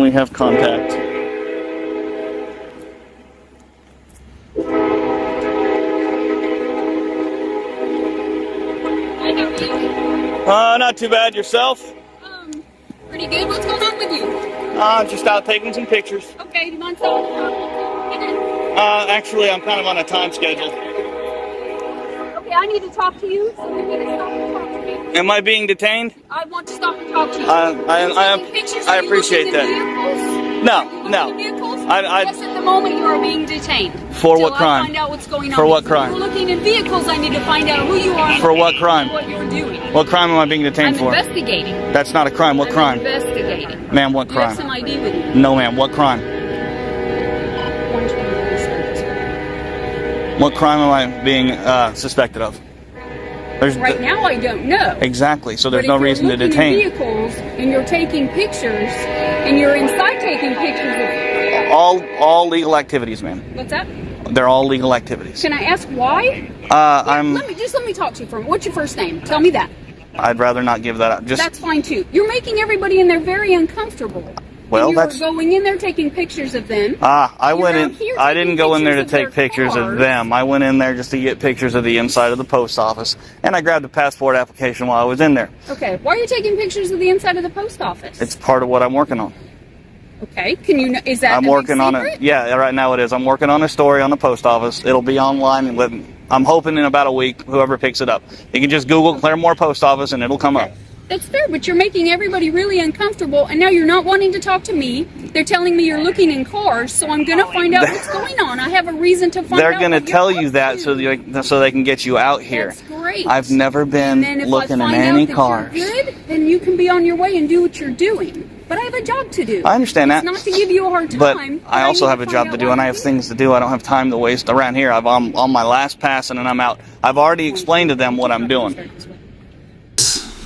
we have contact. Not too bad. Yourself? Pretty good. What's going on with you? Just out taking some pictures. Okay, do you mind telling me? Actually, I'm kind of on a time schedule. Okay, I need to talk to you, so you need to stop and talk to me. Am I being detained? I want to stop and talk to you. I appreciate that. No. Vehicles? I Yes, at the moment you are being detained. For what crime? I find out what's going on. For what If crime? you're looking in vehicles, I need to find out who you are. For what crime? And what you're doing. What crime am I being detained I'm for? investigating. That's not a crime. What I'm crime? investigating. Ma'am, what You have crime? some ID with you. No, ma'am. What crime? 123 service. What crime am I being suspected of? Right now, I don't know. Exactly. So there's But no if you're reason to looking detain. in vehicles and you're taking pictures and you're inside taking pictures of All legal activities, ma'am. what's that? They're all legal activities. Can I ask why? Let me talk to you for a minute. What's your first name? Tell me that. I'd rather not give that up. That's fine too. You're making everybody in there very uncomfortable. Well, and that's you're going in there taking pictures of them. I went You're in. out here I taking didn't go in there to pictures of take their pictures of cars. them. I went in there just to get pictures of the inside of the post office, and I grabbed a passport application while I was in there. Okay. Why are you taking pictures of the inside of the post office? It's part of what I'm working on. Okay. Can you? Is that? I'm a working big on secret? it. Yeah, right now it is. I'm working on a story on the post office. It'll be online, and I'm hoping in about a week, whoever picks it up. You can just Google Claremore Post Office, and it'll come up. That's fair, but you're making everybody really uncomfortable, and now you're not wanting to talk to me. They're telling me you're looking in cars, so I'm going to find out what's going on. I have a reason to find out. They're going to what tell you're you up that to. so they can get you out here. That's great. I've never been And then if looking I in find any out that cars. You're good, then you can be on your way and do what you're doing. But I have a job to do. I understand It's that. not to give you a hard time. But I also need have to a find job out to do, why and I you're have doing things to do. I don't have time to waste around here. I'm on my last passing, and I'm out. I've already explained to them what I'm doing.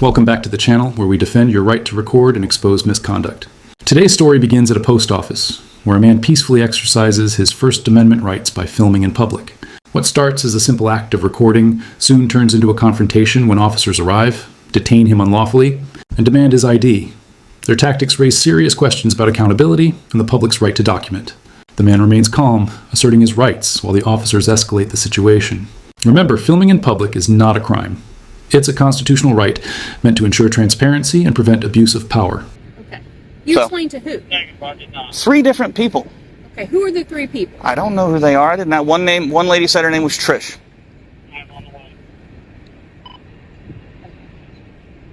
Welcome back to the channel, where we defend your right to record and expose misconduct. Today's story begins at a post office, where a man peacefully exercises his First Amendment rights by filming in public. What starts as a simple act of recording soon turns into a confrontation when officers arrive, detain him unlawfully, and demand his ID. Their tactics raise serious questions about accountability and the public's right to document. The man remains calm, asserting his rights while the officers escalate the situation. Remember, filming in public is not a crime. It's a constitutional right meant to ensure transparency and prevent abuse of power. Okay. You explain to who? 3 different people. Okay, who are the 3 people? I don't know who they are. I didn't have one name. One lady said her name was Trish.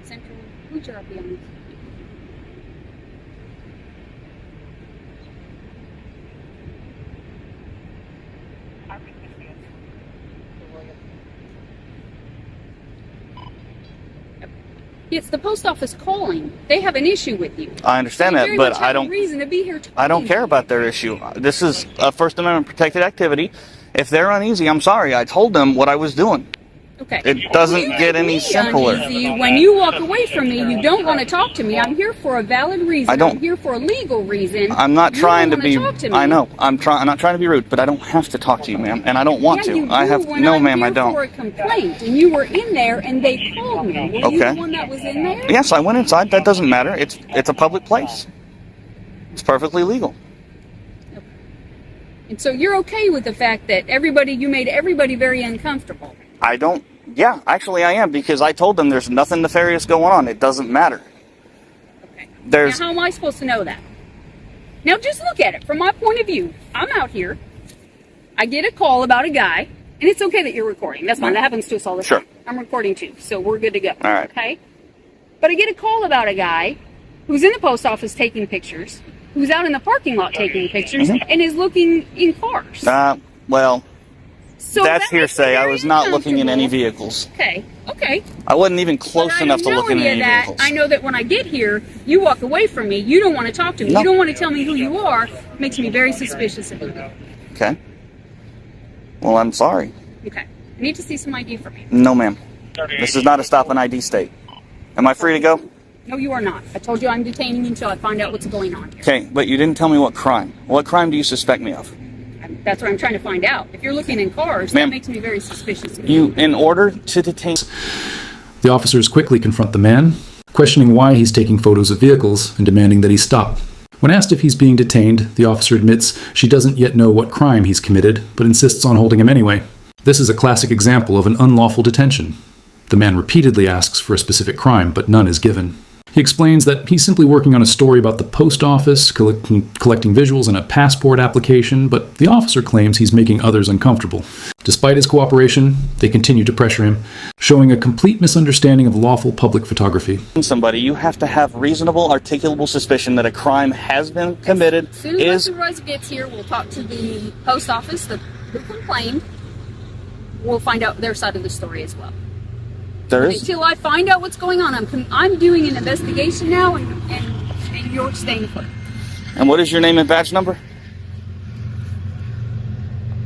Central. Who's your RP? It's the post office calling. They have an issue with you. I understand So you that, very but much I have a don't. reason to be here talking. I don't care about their issue. This is a First Amendment protected activity. If they're uneasy, I'm sorry. I told them what I was doing. Okay. It doesn't You get make any me simpler. uneasy. When you walk away from me, you don't want to talk to me. I'm here for a valid reason. I don't- I'm here for a legal reason. I'm not You trying to don't be. wanna talk to me. I know. I'm not trying to be rude, but I don't have to talk to you, ma'am, and I don't want Yeah, to. you I do have when no, I'm ma'am. here I don't. for a complaint, and you were in there, and they called me. Were you Okay. the one that was in there? Yes, I went inside. That doesn't matter. It's a public place. It's perfectly legal. And so you're okay with the fact that you made everybody very uncomfortable. I don't. Yeah, actually, I am, because I told them there's nothing nefarious going on. It doesn't matter. Okay. There's. Now, how am I supposed to know that? Now, just look at it from my point of view. I'm out here. I get a call about a guy, and it's okay that you're recording. That's fine. That happens to us all the Sure. time. I'm recording too, so we're good to go. All right. Okay? But I get a call about a guy who's in the post office taking pictures, who's out in the parking lot taking pictures, and is looking in cars. Well, So that's that makes me hearsay. I very was not looking in any uncomfortable. vehicles. Okay. I wasn't even But close I enough to don't know look in any of any that. vehicles. I know that when I get here, you walk away from me. You don't want to talk to me. No. You don't want to tell me who you are. Makes me very suspicious of you. Okay. Well, I'm sorry. Okay. I need to see some ID from you. No, ma'am. This is not a stop and ID state. Am I free to go? No, you are not. I told you I'm detaining you until I find out what's going on here. Okay, but you didn't tell me what crime. What crime do you suspect me of? That's what I'm trying to find out. If you're looking in cars, Ma'am. that makes me very suspicious of You, in order to detain... The officers quickly confront the man, questioning why he's taking photos of vehicles and demanding that he stop. When asked if he's being detained, the officer admits she doesn't yet know what crime he's committed, but insists on holding him anyway. This is a classic example of an unlawful detention. The man repeatedly asks for a specific crime, but none is given. He explains that he's simply working on a story about the post office, collecting visuals and a passport application, but the officer claims he's making others uncomfortable. Despite his cooperation, they continue to pressure him, showing a complete misunderstanding of lawful public photography. Somebody, you have to have reasonable, articulable suspicion that a crime has been committed. As soon as the supervisor gets here, we'll talk to the post office, who complained. We'll find out their side of the story as well. Until I find out what's going on, I'm doing an investigation now, and you're staying put. And what is your name and badge number?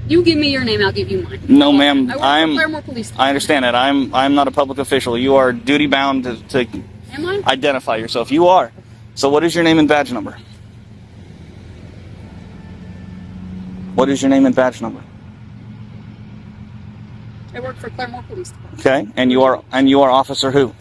You give me your name, I'll give you mine. No, ma'am. I work for Claremore Police Department. I understand that. I'm not a public official. You are duty bound to Am I? identify yourself. You are. So what is your name and badge number? What is your name and badge number? I work for Claremore Police Department. Okay, and you are Officer who?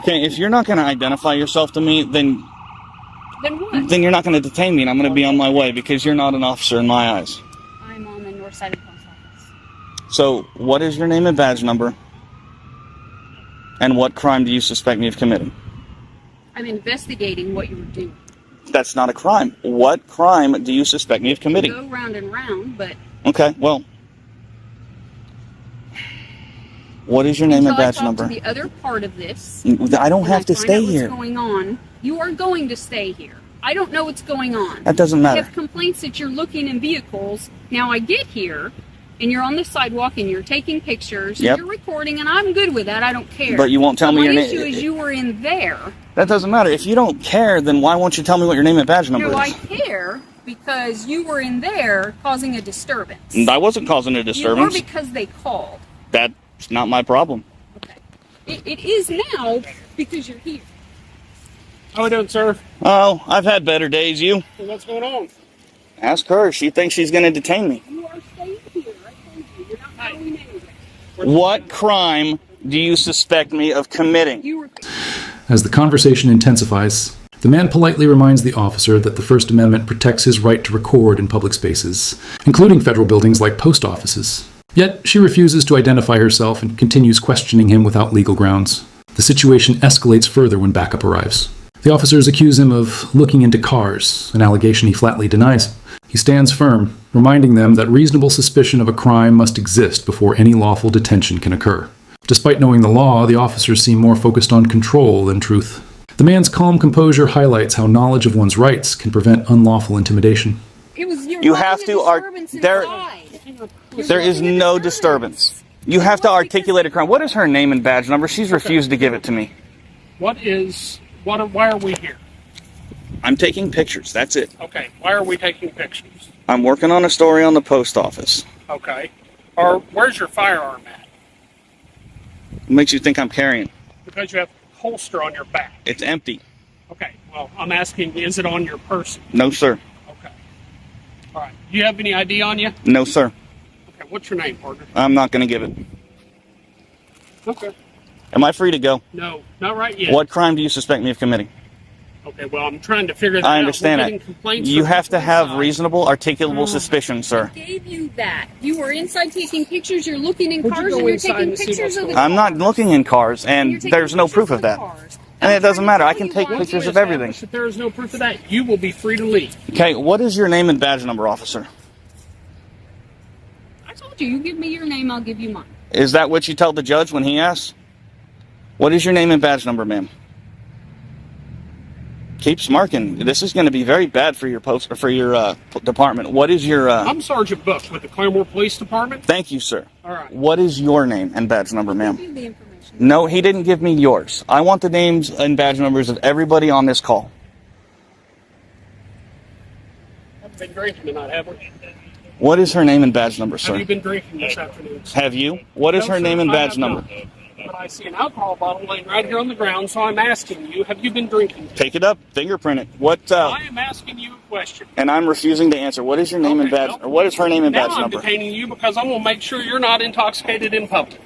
Okay, if you're not going to identify yourself to me, then what? Then you're not going to detain me, and I'm going to be on my way because you're not an officer in my eyes. I'm on the north side of the post office. So, what is your name and badge number? And what crime do you suspect me of committing? I'm investigating what you were doing. That's not a crime. What crime do you suspect me of committing? Go round and round, but... Okay, well... What is your name and badge number? Until I talk to the other part of this... I don't have to stay here. What's going on, you are going to stay here. I don't know what's going on. That doesn't matter. I have complaints that you're looking in vehicles. Now I get here... and you're on the sidewalk and you're taking pictures, and you're recording, and I'm good with that. I don't care. But you won't tell me your name. My issue is you were in there. That doesn't matter. If you don't care, then why won't you tell me what your name and badge number is? No, I care because you were in there causing a disturbance. I wasn't causing a disturbance. You were because they called. That's not my problem. Okay. It is now because you're here. How are we doing, sir? Oh, I've had better days. You? Well, what's going on? Ask her. She thinks she's going to detain me. You are staying here. I told you. You're not going anywhere. What crime do you suspect me of committing? You were... As the conversation intensifies, the man politely reminds the officer that the First Amendment protects his right to record in public spaces, including federal buildings like post offices. Yet she refuses to identify herself and continues questioning him without legal grounds. The situation escalates further when backup arrives. The officers accuse him of looking into cars, an allegation he flatly denies. He stands firm, reminding them that reasonable suspicion of a crime must exist before any lawful detention can occur. Despite knowing the law, the officers seem more focused on control than truth. The man's calm composure highlights how knowledge of one's rights can prevent unlawful intimidation. You have to there is no disturbance. You have to articulate a crime. What is her name and badge number? She's refused to give it to me. Why are we here? I'm taking pictures. That's it. Okay, why are we taking pictures? I'm working on a story on the post office. Okay. Where's your firearm at? What makes you think I'm carrying? Because you have a holster on your back. It's empty. Okay, well, I'm asking, is it on your person? No, sir. Okay. All right. Do you have any ID on you? No, sir. Okay, what's your name, partner? I'm not going to give it. Okay. Am I free to go? No, not right yet. What crime do you suspect me of committing? Okay, well, I'm trying to figure that out. I understand that. You have to have reasonable, articulable suspicion, sir. I gave you that. You were inside taking pictures, you're looking in cars, and you're taking pictures of the I'm not looking in cars, and there's no proof of that. And it doesn't matter. I can take pictures of everything. If there is no proof of that, you will be free to leave. Okay, what is your name and badge number, officer? I told you, you give me your name, I'll give you mine. Is that what you tell the judge when he asks? What is your name and badge number, ma'am? Keep smirking. This is going to be very bad for your post or for your department. What is your? I'm Sergeant Book with the Claremore Police Department. Thank you, sir. All right. What is your name and badge number, ma'am? Give me the information. No, he didn't give me yours. I want the names and badge numbers of everybody on this call. Haven't been drinking tonight, have we? What is her name and badge number, sir? Have you been drinking this afternoon? Have you? What is No, her sir, name and I badge have number? not. but I see an alcohol bottle laying right here on the ground, so I'm asking you, have you been drinking? Pick it up, fingerprint it. What? I am asking you a question. And I'm refusing to answer. What is your name and badge? Or what is her name and badge Now I'm number? detaining you because I'm going to make sure you're not intoxicated in public.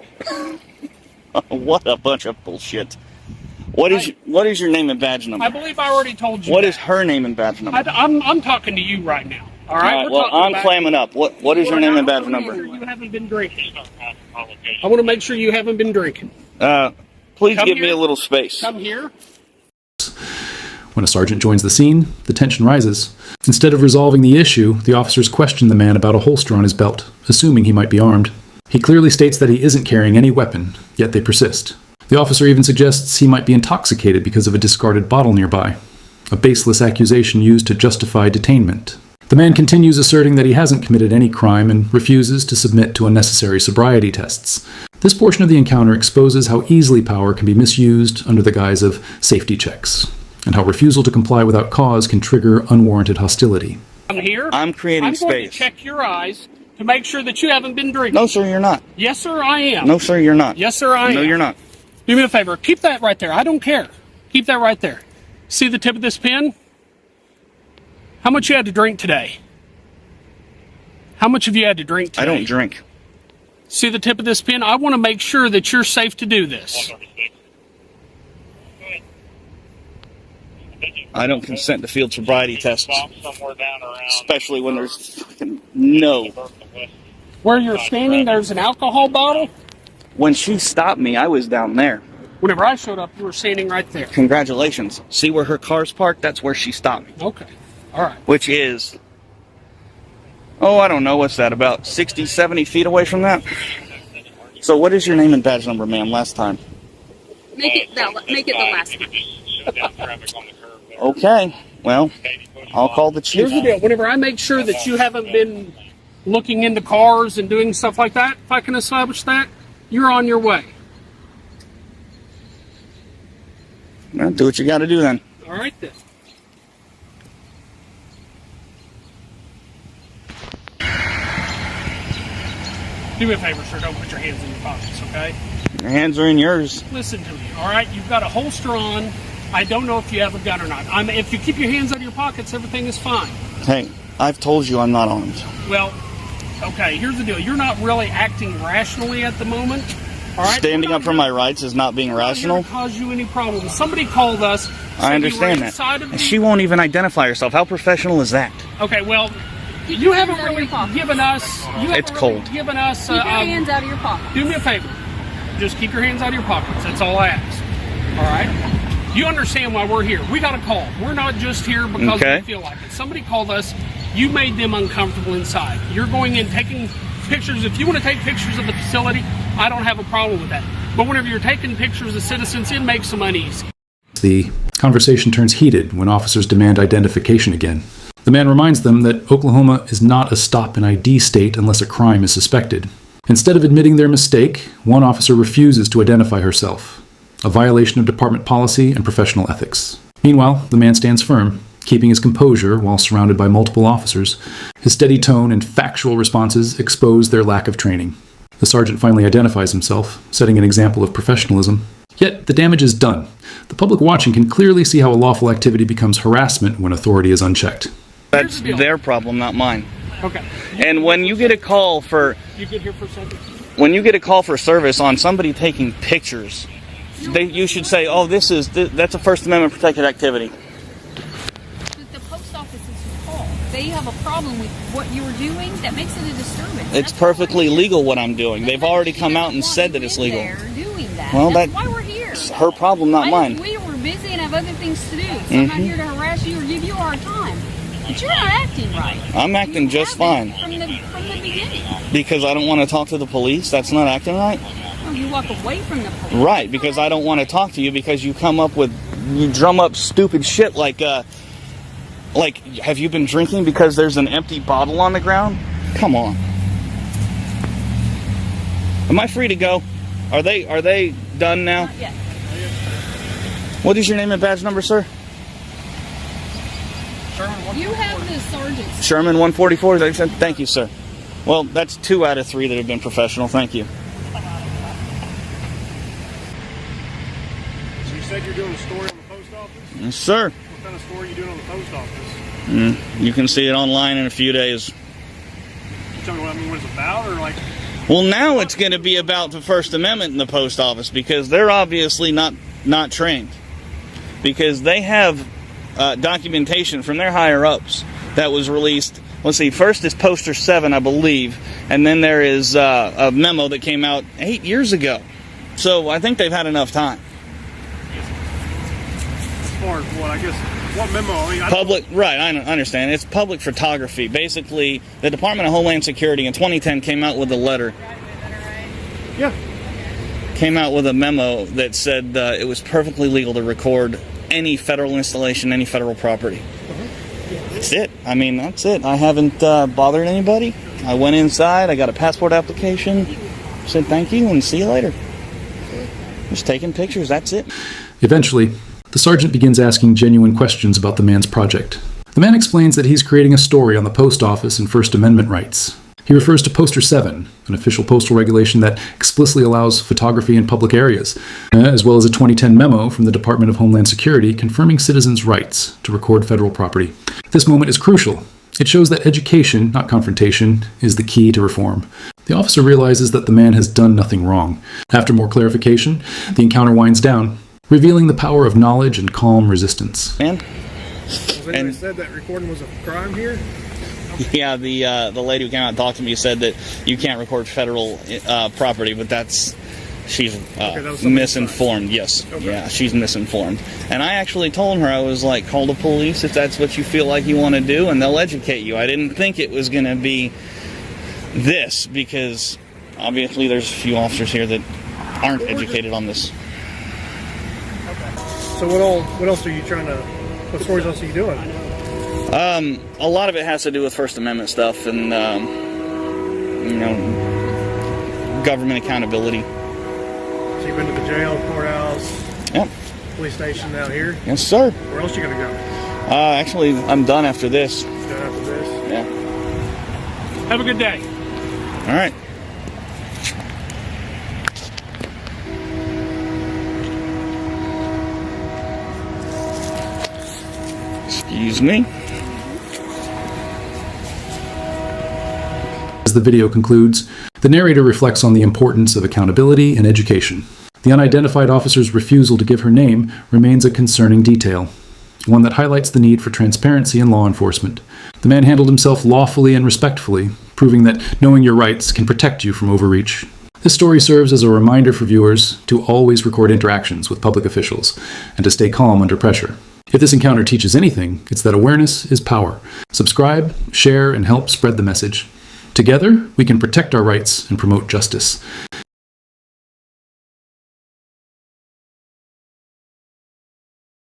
What a bunch of bullshit. What is your name and badge number? I believe I already told you. What that. is her name and badge number? I'm talking to you right now. All right. All right, well, I'm clamming up. What is your name and badge number? You haven't been drinking. I want to make sure you haven't been drinking. Please Come give me here. a little space. Come here. When a sergeant joins the scene, the tension rises. Instead of resolving the issue, the officers question the man about a holster on his belt, assuming he might be armed. He clearly states that he isn't carrying any weapon, yet they persist. The officer even suggests he might be intoxicated because of a discarded bottle nearby, a baseless accusation used to justify detainment. The man continues asserting that he hasn't committed any crime and refuses to submit to unnecessary sobriety tests. This portion of the encounter exposes how easily power can be misused under the guise of safety checks, and how refusal to comply without cause can trigger unwarranted hostility. I'm here. I'm creating I'm going to space. check your eyes to make sure that you haven't been drinking. No, sir, you're not. Yes, sir, I am. No, sir, you're not. Yes, sir, I am. No, you're not. Do me a favor. Keep that right there. I don't care. Keep that right there. See the tip of this pen? How much you had to drink today? How much have you had to drink today? I don't drink. See the tip of this pen? I want to make sure that you're safe to do this. I don't consent to field sobriety tests, especially when there's fucking no. Where you're standing, there's an alcohol bottle. When she stopped me, I was down there. Whenever I showed up, you were standing right there. Congratulations. See where her car's parked? That's where she stopped me. Okay. All right. Which is, I don't know, what's that, about 60, 70 feet away from that? So what is your name and badge number, ma'am, last time? Make it the last one. Okay, well, I'll call the chief. Here's the deal. Whenever I make sure that you haven't been looking into cars and doing stuff like that, if I can establish that, you're on your way. Well, do what you got to do then. All right, then. Do me a favor, sir. Don't put your hands in your pockets, okay? Your hands are in yours. Listen to me, all right? You've got a holster on. I don't know if you have a gun or not. If you keep your hands out of your pockets, everything is fine. Hey, I've told you I'm not armed. Well, okay, here's the deal. You're not really acting rationally at the moment, all right? Standing up for my rights is not being rational. Not cause you any problems. Somebody called us. I understand that. She won't even identify herself. How professional is that? Okay, well, you haven't really given us. It's cold. Given us. Keep your hands out of your pocket. Do me a favor. Just keep your hands out of your pockets. That's all I ask. All right. You understand why we're here. We got a call. We're not just here because we feel like it. Somebody called us. You made them uncomfortable inside. You're going in taking pictures. If you want to take pictures of the facility, I don't have a problem with that. But whenever you're taking pictures of citizens, it makes them uneasy. The conversation turns heated when officers demand identification again. The man reminds them that Oklahoma is not a stop and ID state unless a crime is suspected. Instead of admitting their mistake, one officer refuses to identify herself, a violation of department policy and professional ethics. Meanwhile, the man stands firm, keeping his composure while surrounded by multiple officers. His steady tone and factual responses expose their lack of training. The sergeant finally identifies himself, setting an example of professionalism. Yet, the damage is done. The public watching can clearly see how a lawful activity becomes harassment when authority is unchecked. That's their problem, not mine. Okay. And when you get a call for... You get here for a second? When you get a call for service on somebody taking pictures, you should say, that's a First Amendment protected activity. The post office is your call. They have a problem with what you were doing that makes it a disturbance. It's perfectly legal what I'm doing. They've already come out and said that it's legal. Doing that. Well, that's why we're here. It's her problem, not mine. We were busy and have other things to do. So I'm not here to harass you or give you a hard time. But you're not acting right. I'm acting just fine. From the beginning. Because I don't want to talk to the police? That's not acting right? Well, you walk away from the police. Right, because I don't want to talk to you because you drum up stupid shit like, have you been drinking because there's an empty bottle on the ground? Come on. Am I free to go? Are they done now? Not yet. What is your name and badge number, sir? You have the sergeant's. Sherman 144, is that what you said? Thank you, sir. Well, that's 2 out of 3 that have been professional. Thank you. like you're doing a story on the post office? Yes, sir. What kind of story are you doing on the post office? You can see it online in a few days. Tell me what it's about, or like... Well, now it's going to be about the First Amendment in the post office because they're obviously not trained. Because they have documentation from their higher-ups that was released. Let's see, first is Poster 7, I believe, and then there is a memo that came out 8 years ago. So I think they've had enough time. As far as what, I guess, what memo? I mean, Public, right, I understand. It's public photography. Basically, the Department of Homeland Security in 2010 came out with a letter. Yeah. Came out with a memo that said it was perfectly legal to record any federal installation, any federal property. That's it. I mean, that's it. I haven't bothered anybody. I went inside, I got a passport application, said thank you, and see you later. Just taking pictures, that's it. Eventually, the sergeant begins asking genuine questions about the man's project. The man explains that he's creating a story on the post office and First Amendment rights. He refers to Poster 7, an official postal regulation that explicitly allows photography in public areas, as well as a 2010 memo from the Department of Homeland Security confirming citizens' rights to record federal property. This moment is crucial. It shows that education, not confrontation, is the key to reform. The officer realizes that the man has done nothing wrong. After more clarification, the encounter winds down, revealing the power of knowledge and calm resistance. Man? Was anyone said that recording was a crime here? Yeah, the lady who came out and talked to me said that you can't record federal property, but she's misinformed. Yes, okay. Yeah, she's misinformed. And I actually told her, I was like, call the police if that's what you feel like you want to do, and they'll educate you. I didn't think it was going to be this, because obviously there's a few officers here that aren't educated on this. Okay. So what else are you trying to? What stories else are you doing? A lot of it has to do with First Amendment stuff and, government accountability. So you've been to the jail, courthouse, yep. Police station out here? Yes, sir. Where else are you going to go? Actually, I'm done after this. Done after this? Yeah. Have a good day. All right. Excuse me. As the video concludes, the narrator reflects on the importance of accountability and education. The unidentified officer's refusal to give her name remains a concerning detail, one that highlights the need for transparency in law enforcement. The man handled himself lawfully and respectfully, proving that knowing your rights can protect you from overreach. This story serves as a reminder for viewers to always record interactions with public officials and to stay calm under pressure. If this encounter teaches anything, it's that awareness is power. Subscribe, share, and help spread the message. Together, we can protect our rights and promote justice.